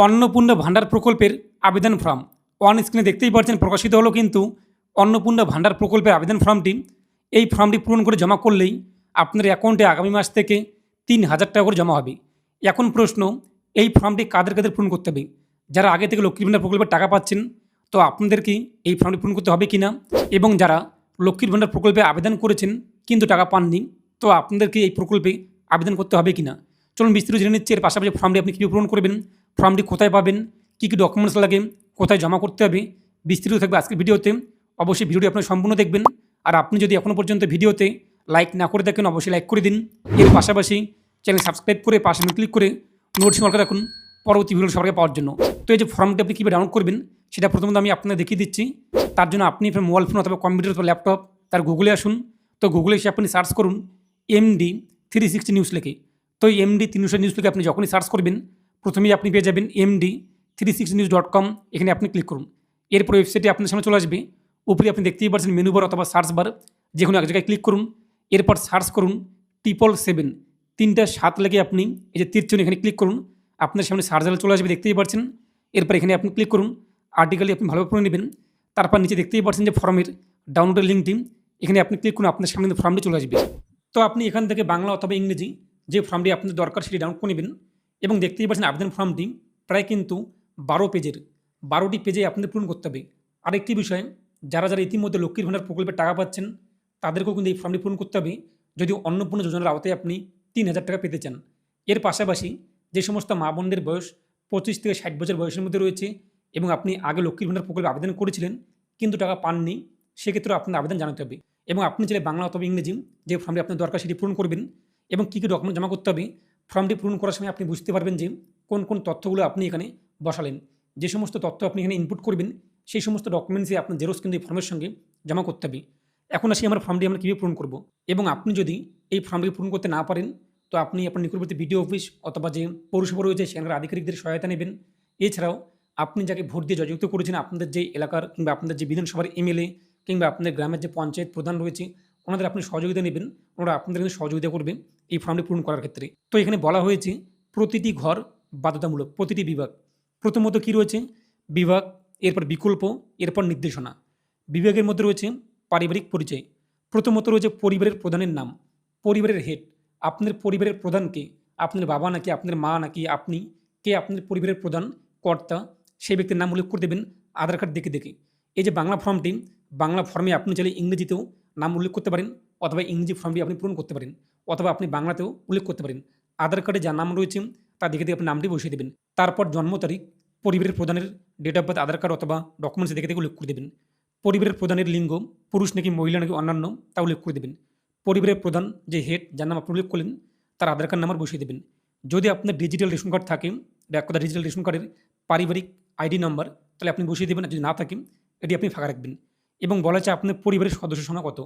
অন্নপূর্ণা ভাণ্ডার প্রকল্পের আবেদন ফর্ম অন স্ক্রিনে দেখতেই পাচ্ছেন প্রকাশিত হলো কিন্তু অন্নপূর্ণা ভাণ্ডার প্রকল্পের আবেদন ফর্মটি এই ফর্মটি পূরণ করে জমা করলেই আপনার অ্যাকাউন্টে আগামী মাস থেকে ৩,০০০ টাকা করে জমা হবে। এখন প্রশ্ন, এই ফর্মটি কাদের কাদের পূরণ করতে হবে? যারা আগে থেকে লক্ষ্মীর ভাণ্ডার প্রকল্পের টাকা পাচ্ছেন তো আপনাদের কি এই ফর্মটি পূরণ করতে হবে কিনা, এবং যারা লক্ষ্মীর ভাণ্ডার প্রকল্পে আবেদন করেছেন কিন্তু টাকা পাননি তো আপনাদেরকে এই প্রকল্পে আবেদন করতে হবে কিনা, চলুন বিস্তারিত জেনে নিচ্ছি। এর পাশাপাশি ফর্মটি আপনি কীভাবে পূরণ করবেন, ফর্মটি কোথায় পাবেন, কী কী ডকুমেন্টস লাগে, কোথায় জমা করতে হবে, বিস্তারিত থাকবে আজকের ভিডিওতে। অবশ্যই ভিডিওটি আপনার সম্পূর্ণ দেখবেন। আর আপনি যদি এখনও পর্যন্ত ভিডিওতে লাইক না করে থাকেন অবশ্যই লাইক করে দিন। এর পাশাপাশি চ্যানেল সাবস্ক্রাইব করে পাশে ক্লিক করে নোটিফিকেশন অল করে রাখুন পরবর্তী ভিডিও সবাইকে পাওয়ার জন্য। তো এই যে ফর্মটি আপনি কীভাবে ডাউনলোড করবেন সেটা প্রথমত আমি আপনাকে দেখিয়ে দিচ্ছি। তার জন্য আপনি আপনার মোবাইল ফোন অথবা কম্পিউটার অথবা ল্যাপটপ তার গুগলে আসুন। তো গুগলে এসে আপনি সার্চ করুন MD 360 নিউজ লিখে। তো এই MD 360 নিউজ লিখে আপনি যখনই সার্চ করবেন প্রথমেই আপনি পেয়ে যাবেন MD360news.com। এখানে আপনি ক্লিক করুন। এরপর ওয়েবসাইটে আপনার সামনে চলে আসবে। উপরে আপনি দেখতেই পাচ্ছেন মেনু বার অথবা সার্চ বার, যে কোনো এক জায়গায় ক্লিক করুন। এরপর সার্চ করুন 777 3-7 লেগে আপনি এই যে তীর চিহ্ন এখানে ক্লিক করুন। আপনার সামনে সার্চ রেজাল্ট চলে আসবে, দেখতেই পাচ্ছেন। এরপর এখানে আপনি ক্লিক করুন। আর্টিকেলটি আপনি ভালোভাবে পড়ে নেবেন। তারপর নিচে দেখতেই পাচ্ছেন যে ফর্মের ডাউনলোডের লিঙ্কটি, এখানে আপনি ক্লিক করুন। আপনার সামনে ফর্মটি চলে আসবে। তো আপনি এখান থেকে বাংলা অথবা ইংরেজি যে ফর্মটি আপনার দরকার সেটি ডাউনলোড করে নেবেন। এবং দেখতেই পাচ্ছেন আবেদন ফর্মটি প্রায় কিন্তু 12 পেজের, 12টি পেজে আপনাদের পূরণ করতে হবে। আরেকটি বিষয়, যারা যারা ইতিমধ্যে লক্ষ্মীর ভাণ্ডার প্রকল্পের টাকা পাচ্ছেন তাদেরকেও কিন্তু এই ফর্মটি পূরণ করতে হবে যদি অন্নপূর্ণা যোজনার আওতায় আপনি 3,০০০ টাকা পেতে চান। এর পাশাপাশি যে সমস্ত মা বোনদের বয়স 25 থেকে 60 বছর বয়সের মধ্যে রয়েছে এবং আপনি আগে লক্ষ্মীর ভাণ্ডার প্রকল্পে আবেদন করেছিলেন কিন্তু টাকা পাননি, সেক্ষেত্রে আপনার আবেদন জানাতে হবে। এবং আপনি চাইলে বাংলা অথবা ইংরেজি যে ফর্মটি আপনার দরকার সেটি পূরণ করবেন। এবং কী কী ডকুমেন্ট জমা করতে হবে ফর্মটি পূরণ করার সময় আপনি বুঝতে পারবেন যে কোন কোন তথ্যগুলো আপনি এখানে বসালেন। যে সমস্ত তথ্য আপনি এখানে ইনপুট করবেন সেই সমস্ত ডকুমেন্টসই আপনার জেরক্স কিন্তু এই ফর্মের সঙ্গে জমা করতে হবে। এখন আসি আমার ফর্মটি আমরা কীভাবে পূরণ করব। এবং আপনি যদি এই ফর্মটি পূরণ করতে না পারেন তো আপনি আপনার নিকটবর্তী বিডিও অফিস অথবা যে পৌরসভা রয়েছে সেখানকার আধিকারিকদের সহায়তা নেবেন। এছাড়াও আপনি যাকে ভোট দিয়ে জয়যুক্ত করেছেন আপনাদের যে এলাকার কিংবা আপনাদের যে বিধানসভার MLA কিংবা আপনাদের গ্রামের যে পঞ্চায়েত প্রধান রয়েছে ওনাদের আপনি সহযোগিতা নেবেন। ওনারা আপনাদের কিন্তু সহযোগিতা করবে এই ফর্মটি পূরণ করার ক্ষেত্রে। তো এখানে বলা হয়েছে প্রতিটি ঘর বাধ্যতামূলক, প্রতিটি বিভাগ। প্রথমত কী রয়েছে বিভাগ, এরপর বিকল্প, এরপর নির্দেশনা। বিভাগের মধ্যে রয়েছে পারিবারিক পরিচয়। প্রথমত রয়েছে পরিবারের প্রধানের নাম, পরিবারের হেড। আপনার পরিবারের প্রধান কে, আপনার বাবা নাকি আপনার মা নাকি আপনি, কে আপনার পরিবারের প্রধান কর্তা সেই ব্যক্তির নাম উল্লেখ করে দেবেন আধার কার্ড দেখে দেখে। এই যে বাংলা ফর্মটি, বাংলা ফর্মে আপনি চাইলে ইংরেজিতেও নাম উল্লেখ করতে পারেন অথবা ইংরেজি ফর্মটি আপনি পূরণ করতে পারেন অথবা আপনি বাংলাতেও উল্লেখ করতে পারেন। আধার কার্ডে যার নাম রয়েছে তা দেখে দেখে আপনি নামটি বসিয়ে দেবেন। তারপর জন্ম তারিখ, পরিবারের প্রধানের date of birth Aadhaar card অথবা ডকুমেন্টস দেখে দেখে উল্লেখ করে দেবেন। পরিবারের প্রধানের লিঙ্গ পুরুষ নাকি মহিলা নাকি অন্যান্য তা উল্লেখ করে দেবেন। পরিবারের প্রধান যে হেড যার নাম আপনি উল্লেখ করলেন তার আধার কার্ড নাম্বার বসিয়ে দেবেন। যদি আপনার ডিজিটাল রেশন কার্ড থাকে এক কথা ডিজিটাল রেশন কার্ডের পারিবারিক ID নাম্বার তাহলে আপনি বসিয়ে দেবেন, আর যদি না থাকে এটি আপনি ফাঁকা রাখবেন। এবং বলা হচ্ছে আপনার পরিবারের সদস্য সংখ্যা কত,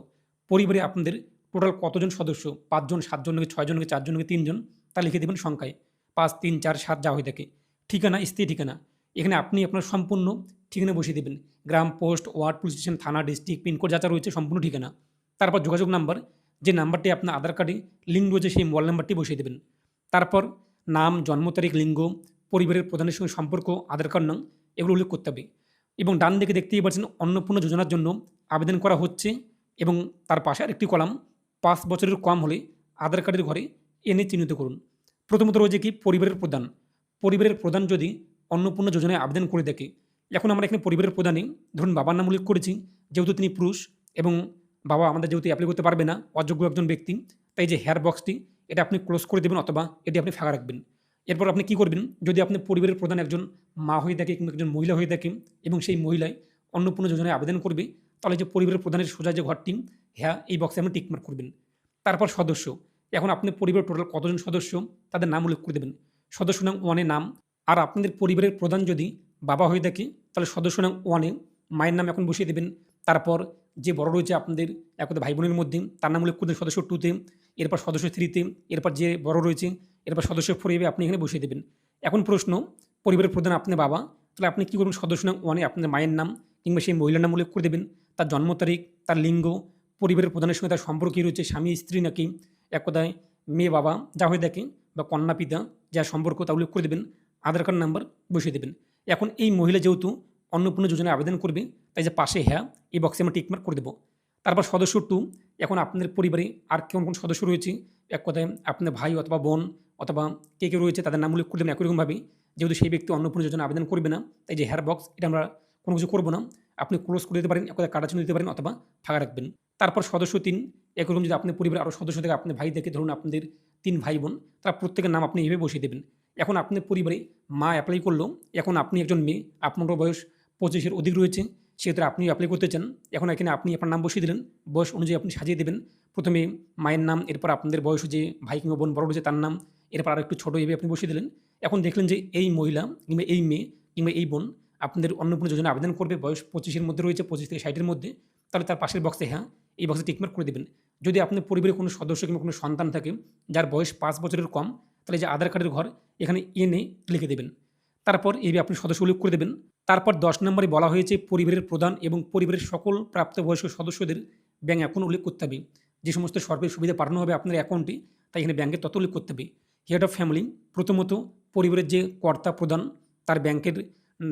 পরিবারে আপনাদের টোটাল কতজন সদস্য, 5 জন 7 জন নাকি 6 জন নাকি 4 জন নাকি 3 জন, তা লিখে দেবেন সংখ্যায় 5 3 4 7 যা হয়ে থাকে। ঠিকানা স্থায়ী ঠিকানা, এখানে আপনি আপনার সম্পূর্ণ ঠিকানা বসিয়ে দেবেন। গ্রাম, পোস্ট, ওয়ার্ড, পুলিশ স্টেশন, থানা, ডিস্ট্রিক্ট, পিনকোড যা যা রয়েছে সম্পূর্ণ ঠিকানা। তারপর যোগাযোগ নাম্বার, যে নাম্বারটি আপনার আধার কার্ডে লিঙ্ক রয়েছে সেই মোবাইল নাম্বারটি বসিয়ে দেবেন। তারপর নাম, জন্ম তারিখ, লিঙ্গ, পরিবারের প্রধানের সঙ্গে সম্পর্ক, আধার কার্ড নং এগুলো উল্লেখ করতে হবে। এবং ডান দিকে দেখতেই পাচ্ছেন অন্নপূর্ণা যোজনার জন্য আবেদন করা হচ্ছে এবং তার পাশে আরেকটি কলাম 5 বছরের কম হলে আধার কার্ডের ঘরে এনে চিহ্নিত করুন। প্রথমত রয়েছে কি পরিবারের প্রধান। পরিবারের প্রধান যদি অন্নপূর্ণা যোজনায় আবেদন করে থাকে, এখন আমরা এখানে পরিবারের প্রধানে ধরুন বাবার নাম উল্লেখ করেছি যেহেতু তিনি পুরুষ এবং বাবা আমাদের যেহেতু অ্যাপ্লাই করতে পারবে না, অযোগ্য একজন ব্যক্তি, তাই যে হেয়ার বক্সটি এটা আপনি ক্লোজ করে দেবেন অথবা এটি আপনি ফাঁকা রাখবেন। এরপর আপনি কী করবেন, যদি আপনি পরিবারের প্রধান একজন মা হয়ে থাকে কিংবা একজন মহিলা হয়ে থাকে এবং সেই মহিলায় অন্নপূর্ণা যোজনায় আবেদন করবে তাহলে যে পরিবারের প্রধানের সোজা যে ঘরটি, হ্যাঁ এই বক্সে আপনি টিকমার্ক করবেন। তারপর সদস্য, এখন আপনার পরিবারের টোটাল কতজন সদস্য তাদের নাম উল্লেখ করে দেবেন। সদস্য নং 1-এ নাম, আর আপনাদের পরিবারের প্রধান যদি বাবা হয়ে থাকে তাহলে সদস্য নং 1-এ মায়ের নাম এখন বসিয়ে দেবেন। তারপর যে বড় রয়েছে আপনাদের একদম ভাই বোনের মধ্যে তার নাম উল্লেখ করবেন সদস্য 2-তে, এরপর সদস্য 3-তে, এরপর যে বড় রয়েছে এরপর সদস্য 4-এ আপনি এখানে বসিয়ে দেবেন। এখন প্রশ্ন, পরিবারের প্রধান আপনি বাবা, তাহলে আপনি কী করবেন সদস্য নং 1-এ আপনাদের মায়ের নাম কিংবা সেই মহিলার নাম উল্লেখ করে দেবেন, তার জন্ম তারিখ, তার লিঙ্গ, পরিবারের প্রধানের সঙ্গে তার সম্পর্ক কী রয়েছে, স্বামী স্ত্রী নাকি এক কথায় মেয়ে বাবা যা হয়ে থাকে বা কন্যা পিতা যা সম্পর্ক তা উল্লেখ করে দেবেন। আধার কার্ড নাম্বার বসিয়ে দেবেন। এখন এই মহিলা যেহেতু অন্নপূর্ণা যোজনায় আবেদন করবে, তাই যে পাশে হ্যাঁ এই বক্সে আমরা টিকমার্ক করে দেবো। তারপর সদস্য 2, এখন আপনাদের পরিবারে আর কোন কোন সদস্য রয়েছে, এক কথায় আপনার ভাই অথবা বোন অথবা কে কে রয়েছে তাদের নাম উল্লেখ করে দেবেন একই রকমভাবে। যেহেতু সেই ব্যক্তি অন্নপূর্ণা যোজনা আবেদন করবে না, তাই যে হ্যার বক্স এটা আমরা কোনো কিছু করবো না, আপনি ক্লোজ করে দিতে পারেন, এক কথায় কাটা চিহ্ন দিতে পারেন অথবা ফাঁকা রাখবেন। তারপর সদস্য 3, একরকম যদি আপনার পরিবারের আরও সদস্য থেকে আপনার ভাই থেকে ধরুন আপনাদের 3 ভাই বোন, তারা প্রত্যেকের নাম আপনি এভাবে বসিয়ে দেবেন। এখন আপনার পরিবারে মা অ্যাপ্লাই করলো, এখন আপনি একজন মেয়ে, আপনারও বয়স 25-এর অধিক রয়েছে, সেক্ষেত্রে আপনি অ্যাপ্লাই করতে চান। এখন এখানে আপনি আপনার নাম বসিয়ে দিলেন, বয়স অনুযায়ী আপনি সাজিয়ে দেবেন। প্রথমে মায়ের নাম, এরপর আপনাদের বয়স যে ভাই কিংবা বোন বড় রয়েছে তার নাম, এরপর আর একটু ছোটো এভাবে আপনি বসিয়ে দিলেন। এখন দেখলেন যে এই মহিলা কিংবা এই মেয়ে কিংবা এই বোন আপনাদের অন্নপূর্ণা যোজনা আবেদন করবে, বয়স 25-এর মধ্যে রয়েছে, 25 থেকে 60-এর মধ্যে, তাহলে তার পাশের বক্সে হ্যাঁ এই বক্সে টিকমার্ক করে দেবেন। যদি আপনার পরিবারে কোনো সদস্য কিংবা কোনো সন্তান থাকে যার বয়স 5 বছরের কম, তাহলে যে আধার কার্ডের ঘর এখানে এনে লিখে দেবেন। তারপর এইভাবে আপনি সদস্য উল্লেখ করে দেবেন। তারপর 10 নম্বরে বলা হয়েছে পরিবারের প্রধান এবং পরিবারের সকল প্রাপ্তবয়স্ক সদস্যদের ব্যাঙ্ক অ্যাকাউন্ট উল্লেখ করতে হবে। যে সমস্ত সরকারি সুবিধা পাঠানো হবে আপনার অ্যাকাউন্টে, তাই এখানে ব্যাঙ্কের তথ্য উল্লেখ করতে হবে। হেড অফ ফ্যামিলি, প্রথমত পরিবারের যে কর্তা প্রধান তার ব্যাংকের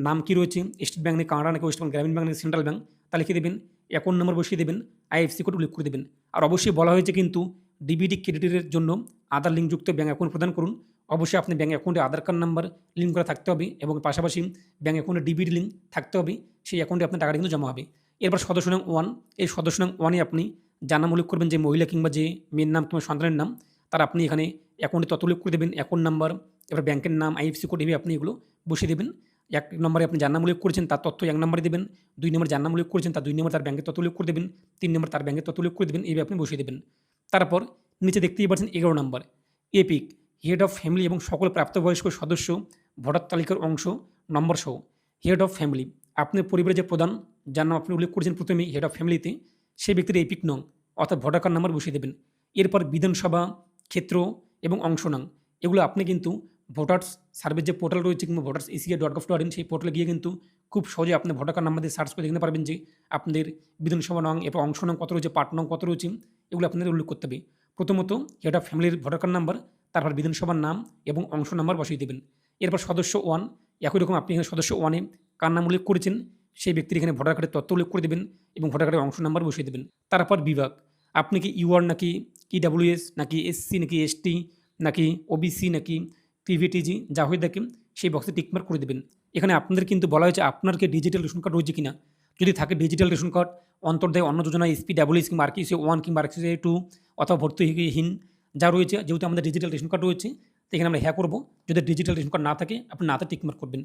নাম কী রয়েছে, স্টেট ব্যাঙ্ক নাকি কানাড়া নাকি ওয়েস্ট বেঙ্গল গ্রামীণ ব্যাঙ্ক নাকি সেন্ট্রাল ব্যাঙ্ক, তা লিখে দেবেন। অ্যাকাউন্ট নম্বর বসিয়ে দেবেন, আইএফসি কোড উল্লেখ করে দেবেন। আর অবশ্যই বলা হয়েছে কিন্তু ডিবিটি ক্রেডিটের জন্য আধার লিঙ্কযুক্ত ব্যাঙ্ক অ্যাকাউন্ট প্রদান করুন। অবশ্যই আপনি ব্যাঙ্ক অ্যাকাউন্টে আধার কার্ড নাম্বার লিঙ্ক করা থাকতে হবে এবং পাশাপাশি ব্যাঙ্ক অ্যাকাউন্টে ডিবিটি লিঙ্ক থাকতে হবে, সেই অ্যাকাউন্টে আপনার টাকাটা কিন্তু জমা হবে। এরপর সদস্য নং 1, এই সদস্য নং 1-এ আপনি যার নাম উল্লেখ করবেন, যে মহিলা কিংবা যে মেয়ের নাম কিংবা সন্তানের নাম, তার আপনি এখানে অ্যাকাউন্টে তথ্য উল্লেখ করে দেবেন, অ্যাকাউন্ট নাম্বার, এবার ব্যাঙ্কের নাম, আইএফসি কোড, এভাবে আপনি এগুলো বসিয়ে দেবেন। 1 নম্বরে আপনি যার নাম উল্লেখ করেছেন তার তথ্য 1 নম্বরে দেবেন, 2 নম্বরে যার নাম উল্লেখ করেছেন তার 2 নম্বরে তার ব্যাঙ্কের তথ্য উল্লেখ করে দেবেন, 3 নম্বরে তার ব্যাঙ্কের তথ্য উল্লেখ করে দেবেন, এইভাবে আপনি বসিয়ে দেবেন। তারপর নিচে দেখতেই পাচ্ছেন 11 নম্বর এপিক, হেড অফ ফ্যামিলি এবং সকল প্রাপ্তবয়স্ক সদস্য ভোটার তালিকার অংশ নম্বর সহ। হেড অফ ফ্যামিলি, আপনার পরিবারের যে প্রধান যার নাম আপনি উল্লেখ করেছেন প্রথমেই হেড অফ ফ্যামিলিতে, সেই ব্যক্তির এপিক নং অর্থাৎ ভোটার কার্ড নাম্বার বসিয়ে দেবেন। এরপর বিধানসভা ক্ষেত্র এবং অংশ নং, এগুলো আপনি কিন্তু ভোটার্স সার্ভিস যে পোর্টাল রয়েছে কিংবা votersECA.gov.in, সেই পোর্টালে গিয়ে কিন্তু খুব সহজে আপনি ভোটার কার্ড নাম্বার দিয়ে সার্চ করে দেখতে পারবেন যে আপনাদের বিধানসভা নং এবং অংশ নং কত রয়েছে, পার্ট নং কত রয়েছে, এগুলো আপনাদের উল্লেখ করতে হবে। প্রথমত হেড অফ ফ্যামিলির ভোটার কার্ড নাম্বার, তারপর বিধানসভার নাম এবং অংশ নাম্বার বসিয়ে দেবেন। এরপর সদস্য 1, একই রকম আপনি এখানে সদস্য 1-এ কার নাম উল্লেখ করেছেন সেই ব্যক্তির এখানে ভোটার কার্ডের তথ্য উল্লেখ করে দেবেন এবং ভোটার কার্ডের অংশ নাম্বার বসিয়ে দেবেন। তারপর বিভাগ, আপনি কি ইউআর নাকি ইডাব্লিউএস নাকি এসসি নাকি এসটি নাকি ওবিসি নাকি পিভিটিজি যা হয়ে থাকে সেই বক্সে টিকমার্ক করে দেবেন। এখানে আপনাদের কিন্তু বলা হয়েছে আপনার কি ডিজিটাল রেশন কার্ড রয়েছে কিনা। যদি থাকে ডিজিটাল রেশন কার্ড, অন্তর্দায় অন্ন যোজনা, এসপিডাব্লিউএস কিংবা আরকিউসি 1 কিংবা আরকিউসি 2 অথবা ভর্তুকিহীন যা রয়েছে, যেহেতু আমাদের ডিজিটাল রেশন কার্ড রয়েছে এখানে আমরা হ্যাঁ করবো। যদি ডিজিটাল রেশন কার্ড না থাকে আপনি নাতে টিকমার্ক করবেন।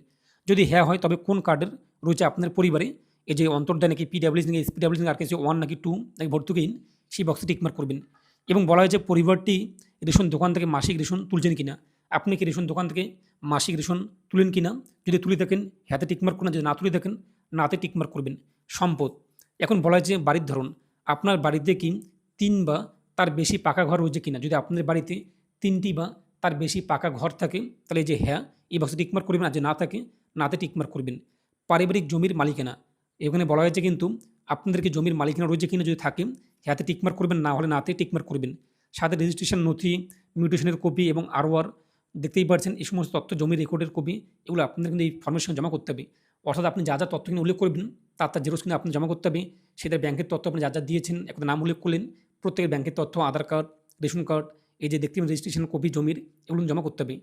যদি হ্যাঁ হয় তবে কোন কার্ডের রয়েছে আপনার পরিবারে, এই যে অন্তর্দায় নাকি পিডাব্লিউএস নাকি এসপিডাব্লিউএস নাকি আরকিউসি 1 নাকি 2 নাকি ভর্তুকিহীন, সেই বক্সে টিকমার্ক করবেন। এবং বলা হয়েছে পরিবারটি রেশন দোকান থেকে মাসিক রেশন তুলছেন কিনা, আপনি কি রেশন দোকান থেকে মাসিক রেশন তুলেন কিনা, যদি তুলে থাকেন হাতে টিকমার্ক করুন, যদি না তুলে থাকেন নাতে টিকমার্ক করবেন। সম্পদ, এখন বলা হয়েছে বাড়ির ধরন, আপনার বাড়িতে কি 3 বা তার বেশি পাকা ঘর রয়েছে কিনা। যদি আপনার বাড়িতে 3টি বা তার বেশি পাকা ঘর থাকে তাহলে এই যে হ্যাঁ এই বক্সে টিকমার্ক করবেন, আর যে না থাকে নাতে টিকমার্ক করবেন। পারিবারিক জমির মালিকানা, এখানে বলা হয়েছে কিন্তু আপনাদেরকে জমির মালিকানা রয়েছে কিনা, যদি থাকে হাতে টিকমার্ক করবেন, না হলে নাতে টিকমার্ক করবেন। সাথে রেজিস্ট্রেশন নথি, মিউটেশনের কপি এবং আরওআর, দেখতেই পাচ্ছেন এই সমস্ত তথ্য, জমির রেকর্ডের কপি, এগুলো আপনাদের কিন্তু এই ফর্মের সঙ্গে জমা করতে হবে। অর্থাৎ আপনি যা যা তথ্য কিনে উল্লেখ করবেন তার জেরক্স কিনে আপনি জমা করতে হবে। সেটা ব্যাংকের তথ্য আপনি যা যা দিয়েছেন, একটা নাম উল্লেখ করলেন, প্রত্যেকের ব্যাংকের তথ্য, আধার কার্ড, রেশন কার্ড, এই যে দেখতে রেজিস্ট্রেশন কপি জমির, এগুলো জমা করতে হবে।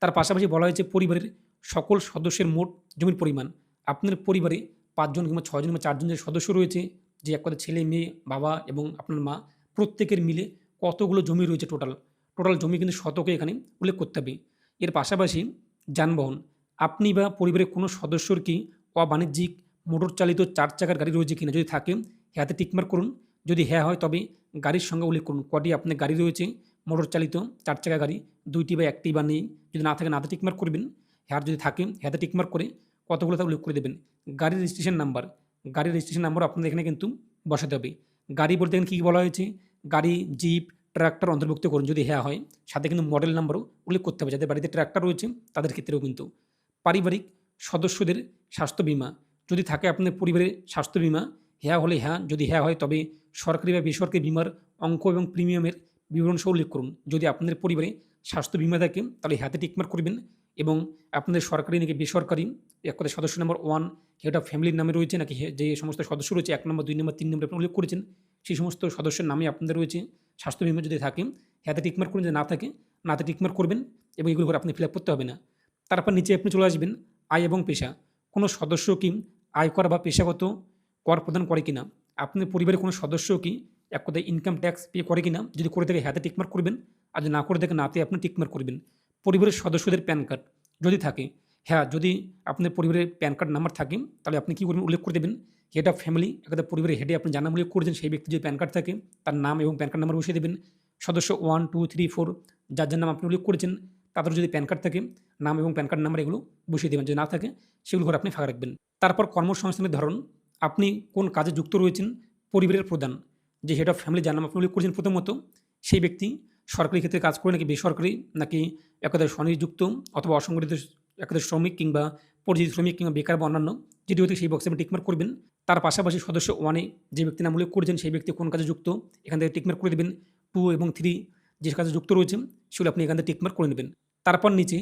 তার পাশাপাশি বলা হয়েছে পরিবারের সকল সদস্যের মোট জমির পরিমাণ। আপনার পরিবারে 5 জন কিংবা 6 জন কিংবা 4 জন যে সদস্য রয়েছে, যে এক কথা ছেলে মেয়ে বাবা এবং আপনার মা, প্রত্যেকের মিলে কতগুলো জমি রয়েছে, টোটাল জমি কিন্তু শতকে এখানে উল্লেখ করতে হবে। এর পাশাপাশি যানবাহন, আপনি বা পরিবারের কোনো সদস্যর কি অবাণিজ্যিক মোটর চালিত 4 চাকার গাড়ি রয়েছে কিনা, যদি থাকে হ্যাঁতে টিকমার্ক করুন। যদি হ্যাঁ হয় তবে গাড়ির সঙ্গে উল্লেখ করুন কটি আপনার গাড়ি রয়েছে মোটর চালিত 4 চাকা গাড়ি, 2টি বা 1টি বা নেই। যদি না থাকে নাতে টিকমার্ক করবেন, হ্যাঁ যদি থাকে হ্যাঁতে টিকমার্ক করে কতগুলো তা উল্লেখ করে দেবেন। গাড়ির রেজিস্ট্রেশন নাম্বার আপনাদের এখানে কিন্তু বসাতে হবে। গাড়ি বলতে এখানে কী বলা হয়েছে, গাড়ি, জিপ, ট্রাক্টর অন্তর্ভুক্ত করুন যদি হ্যাঁ হয়। সাথে কিন্তু মডেল নাম্বারও উল্লেখ করতে হবে, যাদের বাড়িতে ট্রাক্টর রয়েছে তাদের ক্ষেত্রেও কিন্তু। পারিবারিক সদস্যদের স্বাস্থ্য বিমা, যদি থাকে আপনার পরিবারের স্বাস্থ্য বিমা, হ্যাঁ হলে হ্যাঁ, যদি হ্যাঁ হয় তবে সরকারি বা বেসরকারি বিমার অঙ্ক এবং প্রিমিয়ামের বিবরণ সহ উল্লেখ করুন। যদি আপনাদের পরিবারে স্বাস্থ্য বিমা থাকে তাহলে হ্যাঁতে টিকমার্ক করবেন এবং আপনাদের সরকারি নাকি বেসরকারি এক কথায় সদস্য নম্বর 1 হেড অফ ফ্যামিলির নামে রয়েছে নাকি যে সমস্ত সদস্য রয়েছে 1 নম্বর 2 নম্বর 3 নম্বরে আপনি উল্লেখ করেছেন সেই সমস্ত সদস্যের নামে আপনাদের রয়েছে স্বাস্থ্য বিমা যদি থাকে হ্যাঁতে টিকমার্ক করবেন, যদি না থাকে নাতে টিকমার্ক করবেন এবং এগুলো করে আপনি ফিল আপ করতে হবে না। তারপর নিচে আপনি চলে আসবেন আয় এবং পেশা। কোনো সদস্য কি আয়কর বা পেশাগত কর প্রদান করে কিনা, আপনার পরিবারের কোনো সদস্য কি এক কথায় ইনকাম ট্যাক্স পে করে কিনা, যদি করে থাকে হাতে টিকমার্ক করবেন, আর যদি না করে থাকে নাতে আপনি টিকমার্ক করবেন। পরিবারের সদস্যদের প্যান কার্ড যদি থাকে, হ্যাঁ যদি আপনার পরিবারের প্যান কার্ড নাম্বার থাকে তাহলে আপনি কী করবেন উল্লেখ করে দেবেন হেড অফ ফ্যামিলি, একটা পরিবারের হেডে আপনি যার নাম উল্লেখ করেছেন সেই ব্যক্তি যদি প্যান কার্ড থাকে তার নাম এবং প্যান কার্ড নাম্বার বসিয়ে দেবেন। সদস্য 1 2 3 4 যার যার নাম আপনি উল্লেখ করেছেন তাদের যদি প্যান কার্ড থাকে নাম এবং প্যান কার্ড নাম্বার এগুলো বসিয়ে দেবেন, যদি না থাকে সেগুলো ঘরে আপনি ফাঁকা রাখবেন। তারপর কর্মসংস্থানের ধরন, আপনি কোন কাজে যুক্ত রয়েছেন, পরিবারের প্রধান যে হেড অফ ফ্যামিলি যার নাম আপনি উল্লেখ করেছেন প্রথমত সেই ব্যক্তি সরকারি ক্ষেত্রে কাজ করে নাকি বেসরকারি নাকি একাধারে স্বনিযুক্ত অথবা অসংগঠিত একাধারে শ্রমিক কিংবা পরিচিত শ্রমিক কিংবা বেকার বা অন্যান্য, যেটি হতে সেই বক্সে আপনি টিকমার্ক করবেন। তার পাশাপাশি সদস্য 1 যে ব্যক্তি নাম উল্লেখ করেছেন সেই ব্যক্তি কোন কাজে যুক্ত এখান থেকে টিকমার্ক করে দেবেন। 2 এবং 3 যে কাজে যুক্ত রয়েছে সেগুলো আপনি এখান থেকে টিকমার্ক করে নেবেন। তারপর নিচে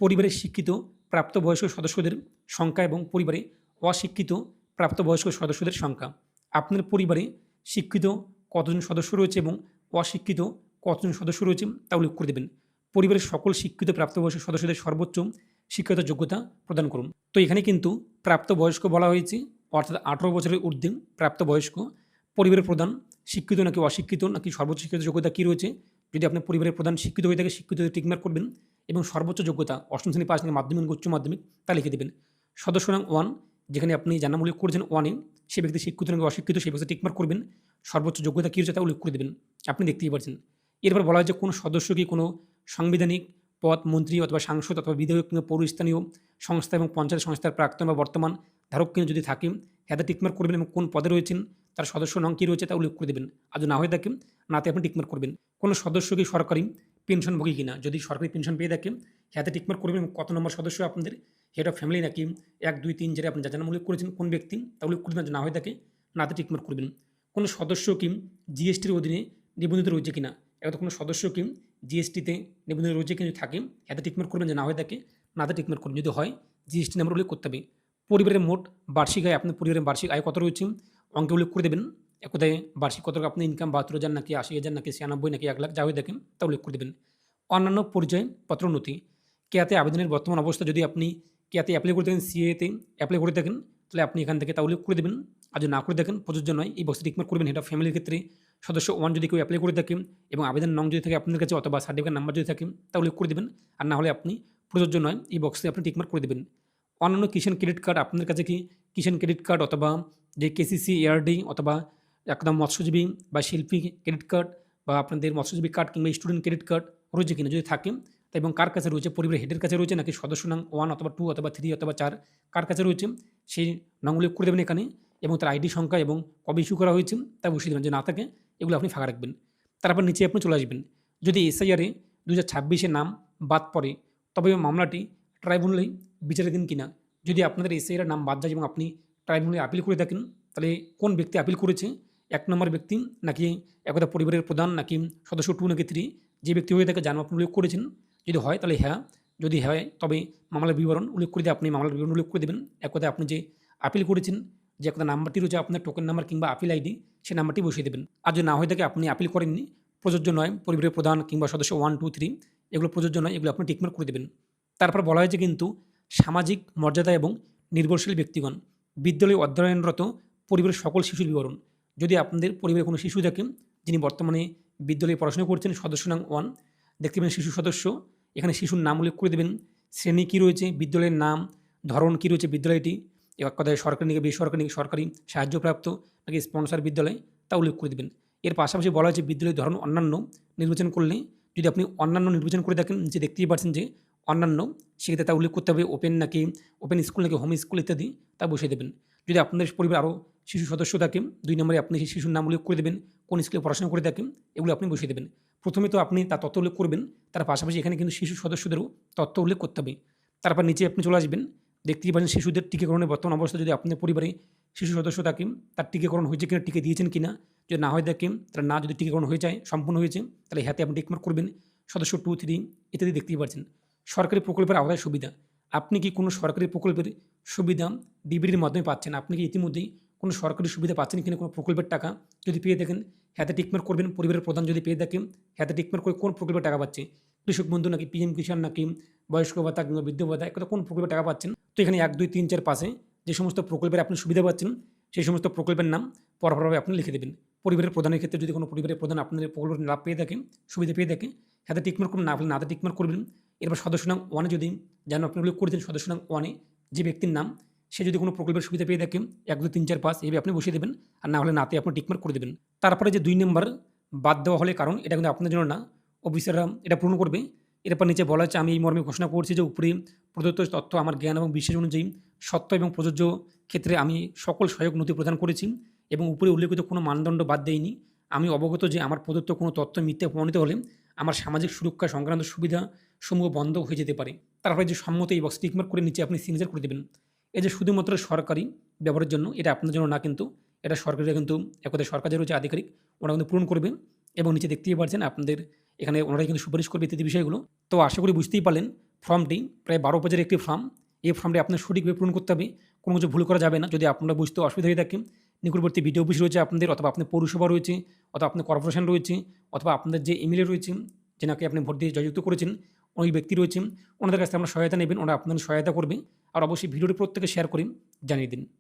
পরিবারের শিক্ষিত প্রাপ্তবয়স্ক সদস্যদের সংখ্যা এবং পরিবারে অশিক্ষিত প্রাপ্তবয়স্ক সদস্যদের সংখ্যা। আপনার পরিবারে শিক্ষিত কতজন সদস্য রয়েছে এবং অশিক্ষিত কতজন সদস্য রয়েছে তা উল্লেখ করে দেবেন। পরিবারের সকল শিক্ষিত প্রাপ্তবয়স্ক সদস্যদের সর্বোচ্চ শিক্ষাগত যোগ্যতা প্রদান করুন। তো এখানে কিন্তু প্রাপ্তবয়স্ক বলা হয়েছে, অর্থাৎ 18 বছরের ঊর্ধ্বে প্রাপ্তবয়স্ক। পরিবারের প্রধান শিক্ষিত নাকি অশিক্ষিত নাকি সর্বোচ্চ শিক্ষিত যোগ্যতা কী রয়েছে, যদি আপনার পরিবারের প্রধান শিক্ষিত হয়ে থাকে শিক্ষিত টিকমার্ক করবেন এবং সর্বোচ্চ যোগ্যতা অষ্টম শ্রেণী পাস নাকি মাধ্যমিক উচ্চ মাধ্যমিক তা লিখে দেবেন। সদস্য নাম 1 যেখানে আপনি যার নাম উল্লেখ করেছেন 1 সে ব্যক্তি শিক্ষিত নাকি অশিক্ষিত সেই ব্যক্তি টিকমার্ক করবেন, সর্বোচ্চ যোগ্যতা কী রয়েছে তা উল্লেখ করে দেবেন, আপনি দেখতেই পাচ্ছেন। এরপর বলা হয় যে কোনো সদস্য কি কোনো সাংবিধানিক পদ, মন্ত্রী অথবা সাংসদ অথবা বিধায়ক কিংবা পৌরস্থানীয় সংস্থা এবং পঞ্চায়েত সংস্থার প্রাক্তন বা বর্তমান ধারক কিনা যদি থাকে হাতে টিকমার্ক করবেন এবং কোন পদে রয়েছেন তার সদস্য নং কী রয়েছে তা উল্লেখ করে দেবেন, আর যদি না হয়ে থাকে নাতে আপনি টিকমার্ক করবেন। কোনো সদস্য কি সরকারি পেনশনভোগী কিনা, যদি সরকারি পেনশন পেয়ে থাকে হাতে টিকমার্ক করবেন এবং কত নম্বর সদস্য আপনাদের হেড অফ ফ্যামিলি নাকি 1 2 3 যেটা আপনি যার নাম উল্লেখ করেছেন কোন ব্যক্তি তা উল্লেখ করবেন, যদি না হয়ে থাকে নাতে টিকমার্ক করবেন। কোনো সদস্য কি জিএসটির অধীনে নিবন্ধিত রয়েছে কিনা, এত কোনো সদস্য কি জিএসটিতে নিবন্ধিত রয়েছে কিন্তু থাকে হাতে টিকমার্ক করবেন, যে না হয়ে থাকে নাতে টিকমার্ক করবেন, যদি হয় জিএসটি নাম্বার উল্লেখ করতে হবে। পরিবারের মোট বার্ষিক আয়, আপনার পরিবারের বার্ষিক আয় কত রয়েছে অঙ্কে উল্লেখ করে দেবেন। একথায় বার্ষিক কত টাকা আপনার ইনকাম 72,000 নাকি 80,000 নাকি 96 নাকি 1 লাখ যা হয়ে দেখেন তা উল্লেখ করে দেবেন। অন্যান্য পরিচয়পত্র নথি, কেয়াতে আবেদনের বর্তমান অবস্থা যদি আপনি কেয়াতে অ্যাপ্লাই করে থাকেন, সিএতে অ্যাপ্লাই করে থাকেন তাহলে আপনি এখান থেকে তা উল্লেখ করে দেবেন, আর যদি না করে দেখেন প্রযোজ্য নয় এই বক্সে টিকমার্ক করবেন। হেড অফ ফ্যামিলির ক্ষেত্রে সদস্য 1 যদি কেউ অ্যাপ্লাই করে থাকেন এবং আবেদন নং যদি থাকে আপনার কাছে অথবা সার্টিফিকেট নাম্বার যদি থাকে তা উল্লেখ করে দেবেন, আর না হলে আপনি প্রযোজ্য নয় এই বক্সে আপনি টিকমার্ক করে দেবেন। অন্যান্য কিষাণ ক্রেডিট কার্ড, আপনার কাছে কি কিষাণ ক্রেডিট কার্ড অথবা যে কেসিসি এআরডি অথবা একদম মৎস্যজীবী বা শিল্পী ক্রেডিট কার্ড বা আপনাদের মৎস্যজীবী কার্ড কিংবা স্টুডেন্ট ক্রেডিট কার্ড রয়েছে কিনা, যদি থাকে এবং কার কাছে রয়েছে, পরিবারের হেডের কাছে রয়েছে নাকি সদস্য নং 1 অথবা 2 অথবা 3 অথবা 4 কার কাছে রয়েছে সেই নং উল্লেখ করে দেবেন এখানে এবং তার আইডি সংখ্যা এবং কবে ইস্যু করা হয়েছে তা বসিয়ে দেবেন, যে না থাকে এগুলো আপনি ফাঁকা রাখবেন। তারপর নিচে আপনি চলে আসবেন, যদি এসআইআরে 2026 নাম বাদ পড়ে তবে মামলাটি ট্রাইব্যুনালে বিচারাধীন কিনা, যদি আপনাদের এসআইআর নাম বাদ যায় এবং আপনি ট্রাইব্যুনালে আপিল করে থাকেন তাহলে কোন ব্যক্তি আপিল করেছে, 1 নম্বর ব্যক্তি নাকি একদা পরিবারের প্রধান নাকি সদস্য 2 নাকি 3 যে ব্যক্তি হয়ে থাকে যার নাম আপনি উল্লেখ করেছেন, যদি হয় তাহলে হ্যাঁ, যদি হয় তবে মামলার বিবরণ উল্লেখ করে দিয়ে আপনি মামলার বিবরণ উল্লেখ করে দেবেন। এক কথায় আপনি যে আপিল করেছেন যে একটা নাম্বারটি রয়েছে আপনার টোকেন নাম্বার কিংবা আপিল আইডি সেই নাম্বারটি বসিয়ে দেবেন, আর যদি না হয়ে থাকে আপনি আপিল করেননি প্রযোজ্য নয়, পরিবারের প্রধান কিংবা সদস্য 1 2 3 এগুলো প্রযোজ্য নয়, এগুলো আপনি টিকমার্ক করে দেবেন। তারপর বলা হয়েছে কিন্তু সামাজিক মর্যাদা এবং নির্ভরশীল ব্যক্তিগণ বিদ্যালয়ে অধ্যয়নরত পরিবারের সকল শিশুর বিবরণ, যদি আপনাদের পরিবারে কোনো শিশু থাকেন যিনি বর্তমানে বিদ্যালয়ে পড়াশোনা করছেন সদস্য নং 1 দেখতে পাবেন শিশু সদস্য, এখানে শিশুর নাম উল্লেখ করে দেবেন, শ্রেণী কী রয়েছে বিদ্যালয়ের নাম, ধরন কী রয়েছে বিদ্যালয়টি, এক কথায় সরকারি নাকি বেসরকারি নাকি সরকারি সাহায্যপ্রাপ্ত নাকি স্পন্সর বিদ্যালয় তা উল্লেখ করে দেবেন। এর পাশাপাশি বলা হয়েছে বিদ্যালয়ের ধরন অন্যান্য নির্বাচন করলে, যদি আপনি অন্যান্য নির্বাচন করে দেখেন যে দেখতেই পাচ্ছেন যে অন্যান্য সেক্ষেত্রে তা উল্লেখ করতে হবে ওপেন নাকি ওপেন স্কুল নাকি হোম স্কুল ইত্যাদি তা বসিয়ে দেবেন। যদি আপনাদের পরিবার আরও শিশু সদস্য থাকে 2 নম্বরে আপনি সেই শিশুর নাম উল্লেখ করে দেবেন, কোন স্কুলে পড়াশোনা করে থাকেন এগুলো আপনি বসিয়ে দেবেন। প্রথমে তো আপনি তার তথ্য উল্লেখ করবেন, তার পাশাপাশি এখানে কিন্তু শিশু সদস্যদেরও তথ্য উল্লেখ করতে হবে। তারপর নিচে আপনি চলে আসবেন, দেখতেই পাচ্ছেন শিশুদের টিকাকরণের বর্তমান অবস্থা, যদি আপনাদের পরিবারে শিশু সদস্য থাকে তার টিকাকরণ হয়েছে কিনা, টিকা দিয়েছেন কিনা, যদি না হয়ে থাকে তাহলে না, যদি টিকাকরণ হয়ে যায় সম্পূর্ণ হয়েছে তাহলে হাতে আপনি টিকমার্ক করবেন, সদস্য 2 3 ইত্যাদি দেখতেই পাচ্ছেন। সরকারি প্রকল্পের আওতায় সুবিধা। আপনি কি কোনো সরকারি প্রকল্পের সুবিধা ডিবিটির মাধ্যমে পাচ্ছেন? আপনি কি ইতিমধ্যেই কোনো সরকারি সুবিধা পাচ্ছেন কিনা কোনো প্রকল্পের টাকা? যদি পেয়ে থাকেন হাতে টিকমার্ক করবেন। পরিবারের প্রধান যদি পেয়ে থাকেন হাতে টিকমার্ক করে কোন প্রকল্পের টাকা পাচ্ছে? কৃষক বন্ধু নাকি পিএম কিষাণ নাকি বয়স্ক ভাতা কিংবা বৃদ্ধ ভাতা, একটা কোন প্রকল্পের টাকা পাচ্ছেন? তো এখানে ১, ২, ৩, ৪, ৫ যে সমস্ত প্রকল্পের আপনি সুবিধা পাচ্ছেন সেই সমস্ত প্রকল্পের নাম পরপরভাবে আপনি লিখে দেবেন। পরিবারের প্রধানের ক্ষেত্রে যদি কোনো পরিবারের প্রধান আপনাদের প্রকল্পের লাভ পেয়ে থাকে, সুবিধা পেয়ে থাকে, হাতে টিকমার্ক করবেন, না হলে নাতে টিকমার্ক করবেন। এরপর সদস্য নাম 1 যদি যেন আপনি উল্লেখ করেছেন সদস্য নাম 1 যে ব্যক্তির নাম, সে যদি কোনো প্রকল্পের সুবিধা পেয়ে থাকে ১, ২, ৩, ৪, ৫ এইভাবে আপনি বসিয়ে দেবেন। আর না হলে নাতে আপনি টিকমার্ক করে দেবেন। তারপরে যে ২ নম্বর বাদ দেওয়া হলে কারণ, এটা কিন্তু আপনাদের জন্য না, অফিসাররা এটা পূরণ করবে। এরপর নিচে বলা হচ্ছে আমি এই মর্মে ঘোষণা করছি যে উপরে প্রদত্ত তথ্য আমার জ্ঞান এবং বিশ্বাস অনুযায়ী সত্য এবং প্রযোজ্য ক্ষেত্রে আমি সকল সহায়ক নথি প্রদান করেছি এবং উপরে উল্লেখিত কোনো মানদণ্ড বাদ দেইনি। আমি অবগত যে আমার প্রদত্ত কোনো তথ্য মিথ্যা প্রমাণিত হলে আমার সামাজিক সুরক্ষা সংক্রান্ত সুবিধা সমূহ বন্ধ হয়ে যেতে পারে। তারপরে যে সম্মতি এই বক্স টিকমার্ক করে নিচে আপনি সিগনেচার করে দেবেন। এই যে শুধুমাত্র সরকারি ব্যবহারের জন্য, এটা আপনার জন্য না, কিন্তু এটা সরকারিরা কিন্তু একদায় সরকার যে রয়েছে আধিকারিক ওরা কিন্তু পূরণ করবে এবং নিচে দেখতেই পাচ্ছেন আপনাদের এখানে ওনারাই কিন্তু সুপারিশ করবে ইত্যাদি বিষয়গুলো। তো আশা করি বুঝতেই পারলেন ফর্মটি প্রায় ১২ পেজের একটি ফর্ম। এই ফর্মটি আপনার সঠিকভাবে পূরণ করতে হবে, কোনো কিছু ভুল করা যাবে না। যদি আপনারা বুঝতে অসুবিধা হয়ে থাকে নিকটবর্তী বিডিও অফিস রয়েছে আপনাদের, অথবা আপনার পৌরসভা রয়েছে, অথবা আপনার কর্পোরেশন রয়েছে, অথবা আপনাদের যে এমএলএ রয়েছে যেনাকে আপনি ভোট দিয়ে জয়যুক্ত করেছেন ওই ব্যক্তি রয়েছেন, ওনাদের কাছে আপনার সহায়তা নেবেন, ওরা আপনাদের সহায়তা করবে। আর অবশ্যই ভিডিওটি প্রত্যেকে শেয়ার করে জানিয়ে দিন।